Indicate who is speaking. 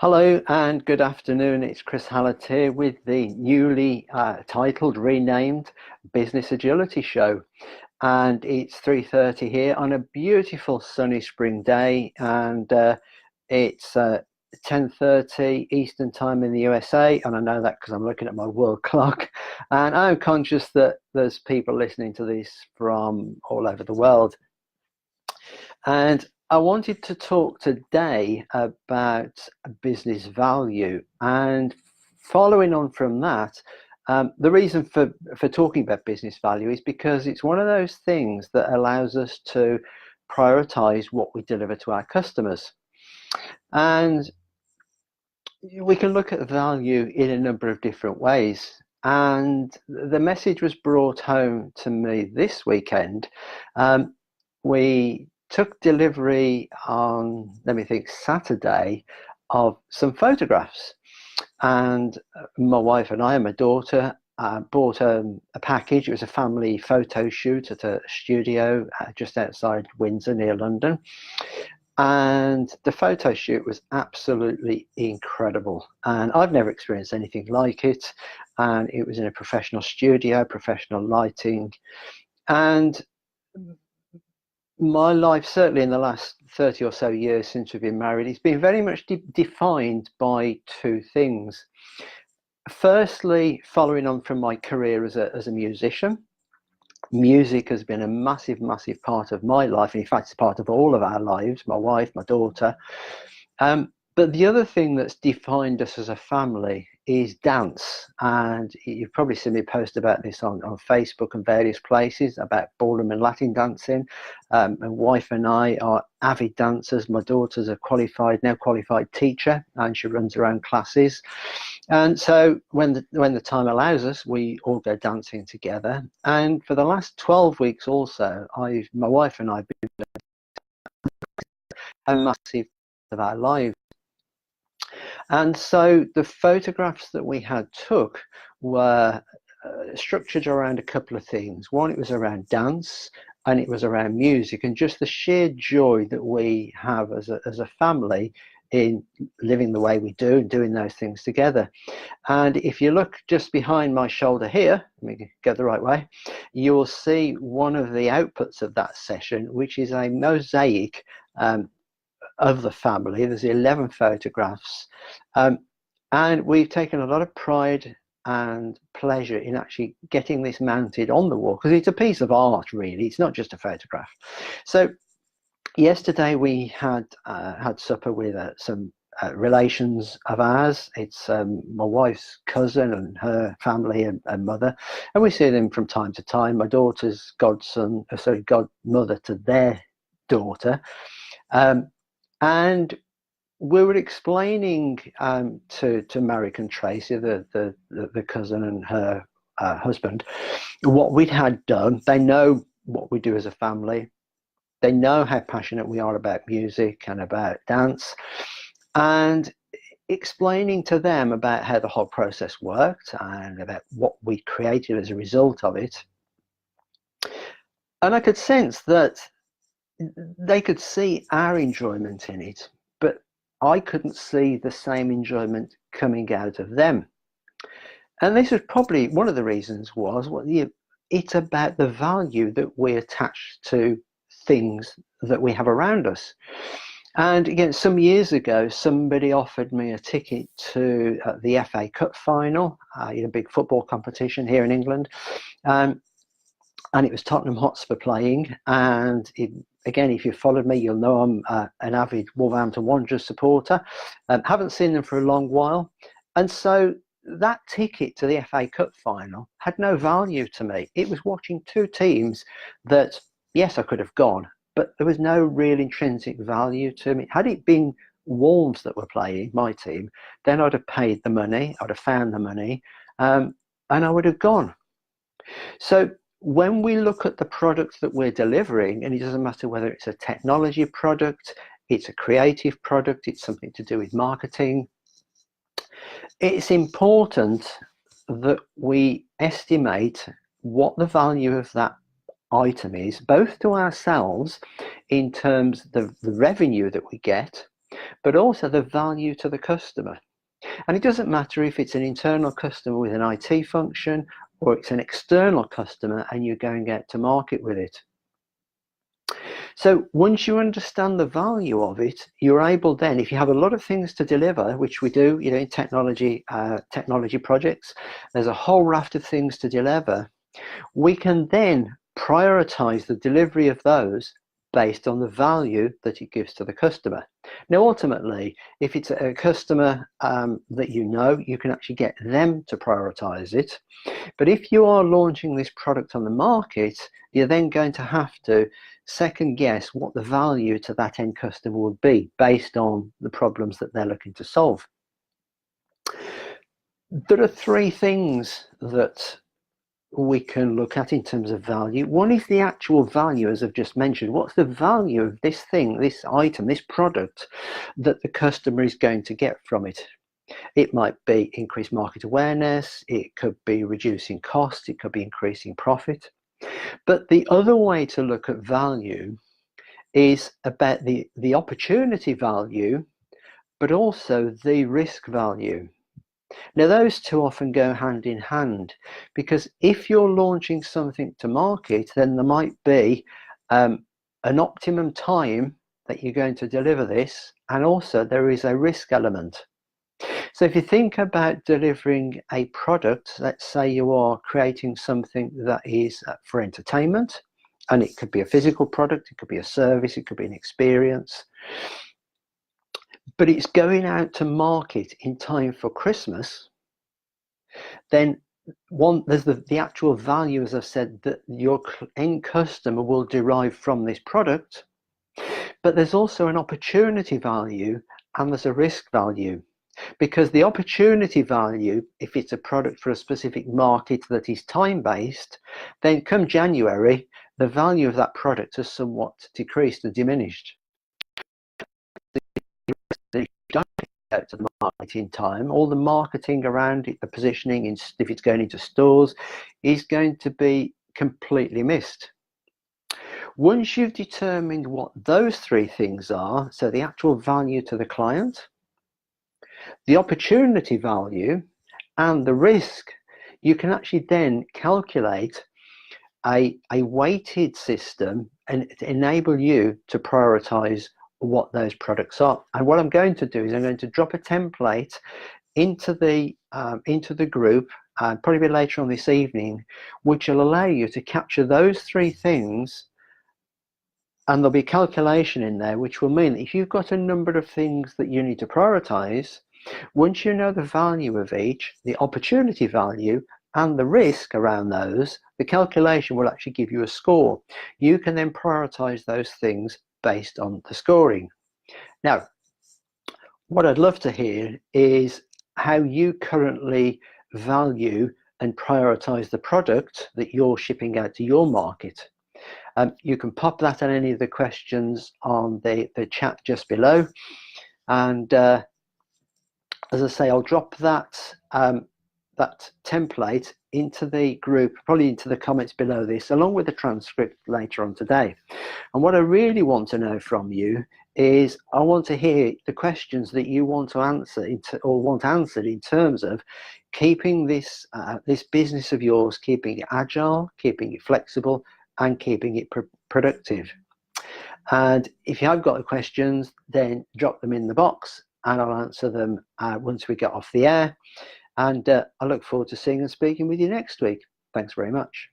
Speaker 1: Hello and good afternoon. It's Chris Hallett here with the newly titled, renamed Business Agility Show. And it's 3:30 here on a beautiful sunny spring day. And it's 10:30 Eastern Time in the USA. And I know that because I'm looking at my world clock. And I'm conscious that there's people listening to this from all over the world. And I wanted to talk today about business value, and following on from that, the reason for talking about business value is because it's one of those things that allows us to prioritize what we deliver to our customers. And we can look at value in a number of different ways. And the message was brought home to me this weekend. We took delivery on, let me think, Saturday, of some photographs. And my wife and I and my daughter bought a package. It was a family photo shoot at a studio just outside Windsor near London. And the photo shoot was absolutely incredible. And I've never experienced anything like it. And it was in a professional studio, professional lighting. And my life, certainly in the last 30 or so years since we've been married, it's been very much defined by two things. Firstly, following on from my career as a musician, music has been a massive part of my life. In fact, it's part of all of our lives, my wife, my daughter. But the other thing that's defined us as a family is dance. And you've probably seen me post about this on Facebook and various places about ballroom and Latin dancing. My wife and I are avid dancers. My daughter's a now qualified teacher, and she runs her own classes. And so when the time allows us, we all go dancing together. And for the last 12 weeks also, my wife and I have been a massive part of our lives. And so the photographs that we had took were structured around a couple of things. One, it was around dance, and it was around music, and just the sheer joy that we have as a family in living the way we do and doing those things together. And if you look just behind my shoulder here, let me go the right way, you will see one of the outputs of that session, which is a mosaic of the family. There's 11 photographs, and we've taken a lot of pride and pleasure in actually getting this mounted on the wall, because it's a piece of art, really. It's not just a photograph. So yesterday we had supper with some relations of ours. It's my wife's cousin and her family and mother, and we see them from time to time. My daughter's godmother to their daughter. And we were explaining to Marek and Tracy, the cousin and her husband, what we'd had done. They know what we do as a family. They know how passionate we are about music and about dance, and explaining to them about how the whole process worked and about what we created as a result of it. And I could sense that they could see our enjoyment in it, but I couldn't see the same enjoyment coming out of them. And this was probably one of the reasons it's about the value that we attach to things that we have around us. And again, some years ago, somebody offered me a ticket to the FA Cup final, a big football competition here in England. And it was Tottenham Hotspur playing. And again, if you followed me, you'll know I'm an avid Wolverhampton Wanderers supporter. Haven't seen them for a long while. And so that ticket to the FA Cup final had no value to me. It was watching two teams that, yes, I could have gone, but there was no real intrinsic value to me. Had it been Wolves that were playing, my team, then I'd have paid the money, I'd have found the money, and I would have gone. So when we look at the products that we're delivering, and it doesn't matter whether it's a technology product, it's a creative product, it's something to do with marketing, it's important that we estimate what the value of that item is, both to ourselves in terms of the revenue that we get, but also the value to the customer. And it doesn't matter if it's an internal customer with an IT function or it's an external customer and you're going out to market with it. So once you understand the value of it, you're able then, if you have a lot of things to deliver, which we do, in technology projects, there's a whole raft of things to deliver. We can then prioritize the delivery of those based on the value that it gives to the customer. Now, ultimately, if it's a customer that you can actually get them to prioritize it. But if you are launching this product on the market, you're then going to have to second guess what the value to that end customer would be based on the problems that they're looking to solve. There are three things that we can look at in terms of value. One is the actual value, as I've just mentioned. What's the value of this thing, this item, this product that the customer is going to get from it? It might be increased market awareness, it could be reducing costs, it could be increasing profit. But the other way to look at value is about the opportunity value, but also the risk value. Now, those two often go hand in hand, because if you're launching something to market, then there might be an optimum time that you're going to deliver this, and also there is a risk element. So if you think about delivering a product, let's say you are creating something that is for entertainment, and it could be a physical product, it could be a service, it could be an experience, but it's going out to market in time for Christmas, then there's the actual value, as I've said, that your end customer will derive from this product, but there's also an opportunity value and there's a risk value. Because the opportunity value, if it's a product for a specific market that is time-based, then come January, the value of that product has somewhat decreased and diminished. If you don't get out to the market in time, all the marketing around it, the positioning, if it's going into stores, is going to be completely missed. Once you've determined what those three things are, so the actual value to the client, the opportunity value, and the risk, you can actually then calculate a weighted system and to enable you to prioritize what those products are. And what I'm going to do is I'm going to drop a template into the group, probably later on this evening, which will allow you to capture those three things. And there'll be a calculation in there, which will mean that if you've got a number of things that you need to prioritize, once you know the value of each, the opportunity value and the risk around those, the calculation will actually give you a score. You can then prioritize those things based on the scoring. Now, what I'd love to hear is how you currently value and prioritize the product that you're shipping out to your market. You can pop that on any of the questions on the chat just below, and as I say, I'll drop that template into the group, probably into the comments below this, along with the transcript later on today. And what I really want to know from you is, I want to hear the questions that you want to answer or want answered in terms of keeping this business of yours, keeping it agile, keeping it flexible, and keeping it productive. And if you have got the questions, then drop them in the box and I'll answer them once we get off the air. And I look forward to seeing and speaking with you next week. Thanks very much.